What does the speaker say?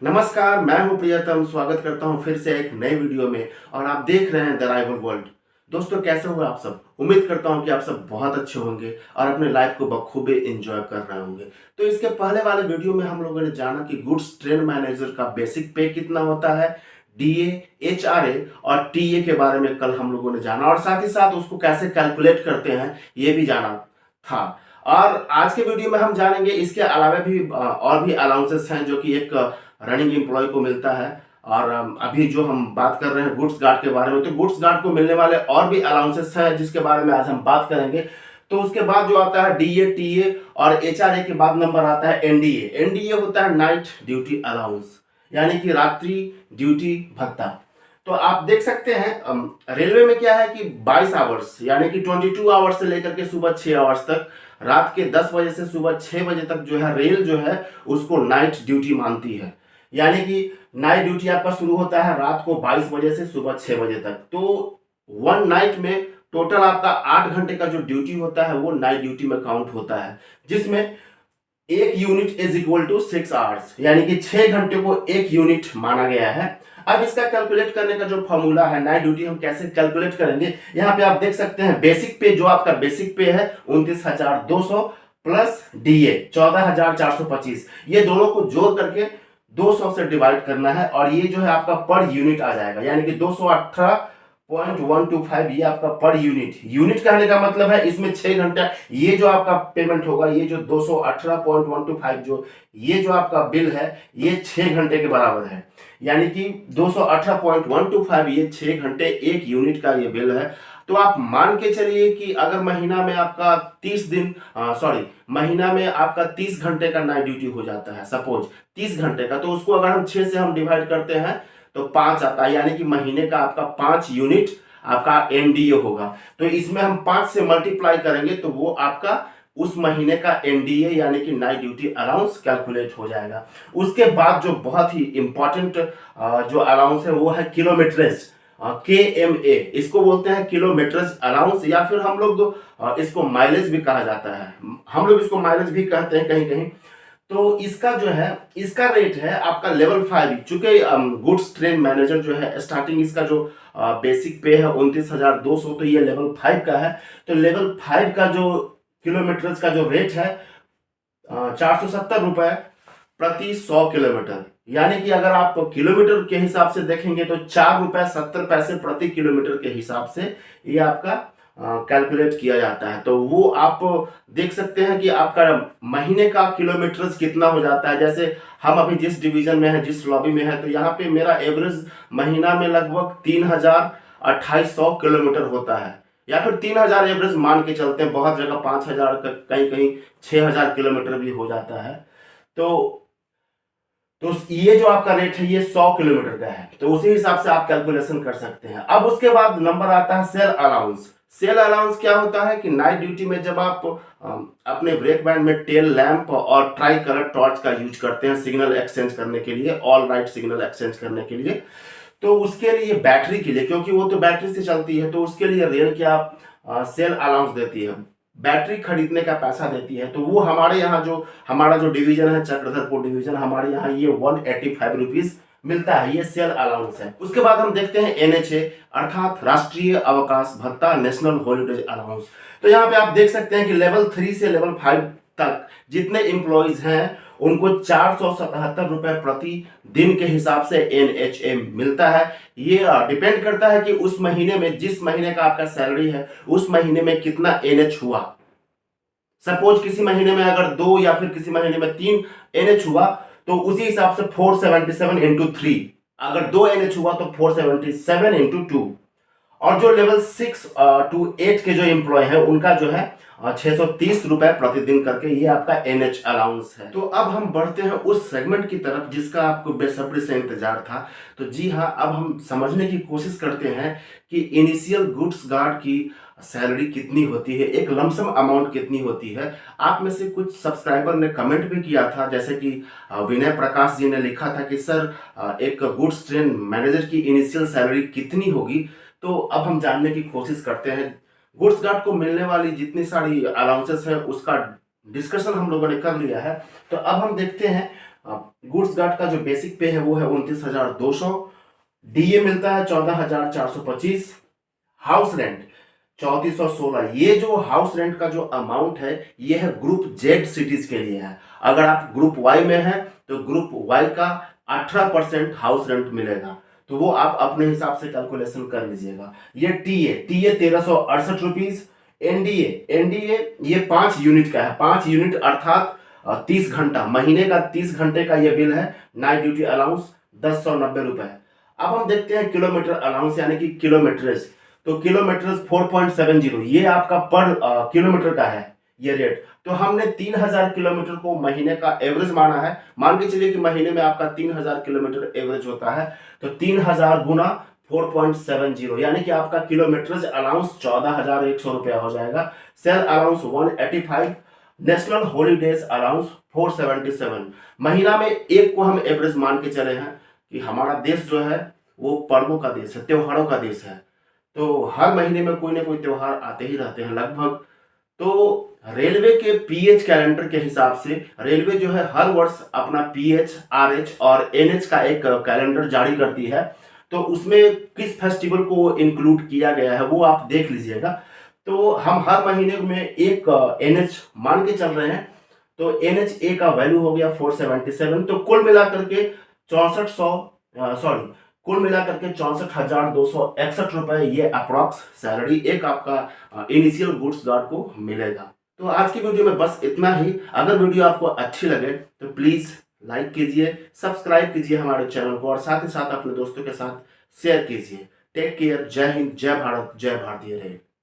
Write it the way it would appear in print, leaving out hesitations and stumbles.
नमस्कार, मैं हूं प्रियतम। स्वागत करता हूं फिर से एक नई वीडियो में और आप देख रहे हैं द राइवल वर्ल्ड। दोस्तों, कैसे हो आप सब? उम्मीद करता हूं कि आप सब बहुत अच्छे होंगे और अपने लाइफ को बखूबी एंजॉय कर रहे होंगे। तो इसके पहले वाले वीडियो में हम लोगों ने जाना कि गुड्स ट्रेड मैनेजर का बेसिक पे कितना होता है, डीए, एचआरए और टीए के बारे में कल हम लोगों ने जाना और साथ ही साथ उसको कैसे कैलकुलेट करते हैं ये भी जाना था। और आज के वीडियो में हम जानेंगे इसके अलावा भी और भी अलाउंसेस हैं जो कि एक रनिंग एम्प्लॉय को मिलता है। और अभी जो हम बात कर रहे हैं गुड्स गार्ड के बारे में, तो गुड्स गार्ड को मिलने वाले और भी अलाउंसेस हैं जिसके बारे में आज हम बात करेंगे। तो उसके बाद जो आता है डीए, टीए और एचआरए के बाद नंबर आता है एनडीए। एनडीए होता है नाइट ड्यूटी अलाउंस, यानी कि रात्रि ड्यूटी भत्ता। तो आप देख सकते हैं रेलवे में क्या है कि 22 आवर्स यानी कि 22 आवर्स से लेकर के सुबह 6 आवर्स तक, रात के 10 बजे से सुबह 6 बजे तक जो है रेल जो है उसको नाइट ड्यूटी मानती है। यानी कि नाइट ड्यूटी आपका शुरू होता है रात को 22 बजे से सुबह 6 बजे तक। तो वन नाइट में टोटल आपका 8 घंटे का जो ड्यूटी होता है वो नाइट ड्यूटी में काउंट होता है, जिसमें एक unit is equal to 6 hours, यानी कि 6 घंटे को एक यूनिट माना गया है। अब इसका कैलकुलेट करने का जो फॉर्मूला है, नाइट ड्यूटी हम कैसे कैलकुलेट करेंगे, यहाँ पे आप देख सकते हैं बेसिक पे, जो आपका बेसिक पे है 29,200 प्लस डीए 14,425, ये दोनों को जोड़ करके 200 से डिवाइड करना है और ये जो है आपका पर यूनिट आ जाएगा, यानी कि 218.125, ये आपका पर यूनिट। यूनिट कहने का मतलब है इसमें 6 घंटा ये जो आपका पेमेंट होगा, ये जो 218.125 जो ये जो आपका बिल है ये 6 घंटे के बराबर है, यानी कि 218.125 ये 6 घंटे एक यूनिट का ये बिल है। तो आप मान के चलिए कि अगर महीना में आपका 30 दिन महीना में आपका 30 घंटे का नाइट ड्यूटी हो जाता है, सपोज 30 घंटे का, तो उसको अगर हम 6 से हम डिवाइड करते हैं तो 5 आता है, यानी कि महीने का आपका 5 यूनिट आपका एनडीए होगा। तो इसमें हम 5 से मल्टीप्लाई करेंगे तो वो आपका उस महीने का एनडीए यानी कि नाइट ड्यूटी अलाउंस कैलकुलेट हो जाएगा। उसके बाद जो बहुत ही इंपॉर्टेंट जो अलाउंस है वो है किलोमीटरेज, के एम ए, इसको बोलते हैं किलोमीटरेज अलाउंस, या फिर हम लोग इसको माइलेज भी कहा जाता है, हम लोग इसको माइलेज भी कहते हैं कहीं कहीं। तो इसका जो है इसका रेट है आपका लेवल 5, चूंकि गुड्स ट्रेन मैनेजर जो है स्टार्टिंग इसका जो बेसिक पे है 29,200, तो ये लेवल 5 का है। तो लेवल 5 का जो किलोमीटर्स का जो रेट है 470 रुपए प्रति 100 किलोमीटर, यानी कि अगर आप किलोमीटर के हिसाब से देखेंगे तो 4 रुपए 70 पैसे प्रति किलोमीटर के हिसाब से ये आपका कैलकुलेट किया जाता है। तो वो आप देख सकते हैं कि आपका महीने का किलोमीटर कितना हो जाता है। जैसे हम अभी जिस डिवीजन में है, जिस लॉबी में है, तो यहाँ पे मेरा एवरेज महीना में लगभग 3,2800 किलोमीटर होता है, या फिर 3,000 एवरेज मान के चलते हैं। बहुत जगह 5,000, कहीं कहीं 6,000 किलोमीटर भी हो जाता है। तो ये जो आपका रेट है ये 100 किलोमीटर का है, तो उसी हिसाब से आप कैलकुलेशन कर सकते हैं। अब उसके बाद नंबर आता है सेल अलाउंस। सेल अलाउंस क्या होता है कि नाइट ड्यूटी में जब आप अपने ब्रेक बैंड में टेल लैंप और ट्राई कलर टॉर्च का यूज करते हैं सिग्नल एक्सचेंज करने के लिए, ऑल राइट सिग्नल एक्सचेंज करने के लिए, तो उसके लिए बैटरी के लिए, क्योंकि वो तो बैटरी से चलती है, तो उसके लिए रेल क्या सेल अलाउंस देती है, बैटरी खरीदने का पैसा देती है। तो वो हमारे यहाँ जो हमारा जो डिवीजन है चक्रधरपुर डिवीजन, हमारे यहाँ ये 185 रुपीज मिलता है, ये सेल अलाउंस है। उसके बाद हम देखते हैं एनएचए अर्थात राष्ट्रीय अवकाश भत्ता, नेशनल हॉलीडेज अलाउंस। तो यहाँ पे आप देख सकते हैं कि लेवल 3 से लेवल 5 तक जितने एम्प्लॉयज हैं उनको 477 रुपए प्रति दिन के हिसाब से एनएचए मिलता है। ये डिपेंड करता है कि उस महीने में, जिस महीने का आपका सैलरी है, उस महीने में कितना एनएच हुआ। सपोज किसी महीने में अगर 2 या फिर किसी महीने में 3 एनएच हुआ तो उसी हिसाब से 477 इंटू 3, अगर 2 एनएच हुआ तो 477 इंटू 2। और जो लेवल 6 टू 8 के जो एम्प्लॉय है उनका जो है 630 रुपए प्रतिदिन करके ये आपका एनएच अलाउंस है। तो अब हम बढ़ते हैं उस सेगमेंट की तरफ जिसका आपको बेसब्री से इंतजार था। तो जी हाँ, अब हम समझने की कोशिश करते हैं कि इनिशियल गुड्स गार्ड की सैलरी कितनी होती है, एक लमसम अमाउंट कितनी होती है। आप में से कुछ सब्सक्राइबर ने कमेंट भी किया था, जैसे कि विनय प्रकाश जी ने लिखा था कि सर एक गुड्स ट्रेन मैनेजर की इनिशियल सैलरी कितनी होगी। तो अब हम जानने की कोशिश करते हैं। गुड्स गार्ड को मिलने वाली जितनी सारी अलाउंसेस है उसका डिस्कशन हम लोगों ने कर लिया है। तो अब हम देखते हैं गुड्स गार्ड का जो बेसिक पे है वो है 29,200, डीए मिलता है 14,425, हाउस रेंट 3416। ये जो हाउस रेंट का जो अमाउंट है ये है ग्रुप जेड सिटीज के लिए है। अगर आप ग्रुप वाई में हैं तो ग्रुप वाई का 18% हाउस रेंट मिलेगा, तो वो आप अपने हिसाब से कैलकुलेशन कर लीजिएगा। ये टीए 1368 रुपीज। एनडीए एनडीए ये 5 यूनिट का है, 5 यूनिट अर्थात 30 घंटा, महीने का 30 घंटे का ये बिल है। नाइट ड्यूटी अलाउंस 1090 रुपए। अब हम देखते हैं किलोमीटर अलाउंस यानी कि किलोमीटरेज। तो किलोमीटरेज 4.70 ये आपका पर किलोमीटर का है ये रेट। तो हमने 3000 किलोमीटर को महीने का एवरेज माना है। मान के चलिए कि महीने में आपका 3000 किलोमीटर एवरेज होता है, तो 3000 गुना 4.70 यानी कि आपका किलोमीटरेज अलाउंस 14,100 रुपया हो जाएगा। Cell allowance 185, national holidays allowance 477। महीना में एक को हम एवरेज मान के चले हैं कि हमारा देश जो है वो पर्वों का देश है, त्योहारों का देश है, तो हर महीने में कोई ना कोई त्योहार आते ही रहते हैं लगभग। तो रेलवे के पीएच कैलेंडर के हिसाब से रेलवे जो है हर वर्ष अपना पीएच, आरएच और एनएच का एक कैलेंडर जारी करती है। तो उसमें किस फेस्टिवल को इंक्लूड किया गया है वो आप देख लीजिएगा। तो हम हर महीने में एक एनएच मान के चल रहे हैं, तो एनएच ए का वैल्यू हो गया 477। तो कुल मिलाकर के 64,261 रुपए ये अप्रॉक्स सैलरी एक आपका इनिशियल गुड्स गार्ड को मिलेगा। तो आज की वीडियो में बस इतना ही। अगर वीडियो आपको अच्छी लगे तो प्लीज लाइक कीजिए, सब्सक्राइब कीजिए हमारे चैनल को और साथ ही साथ अपने दोस्तों के साथ शेयर कीजिए। टेक केयर, जय हिंद, जय भारत, जय भारतीय रहे।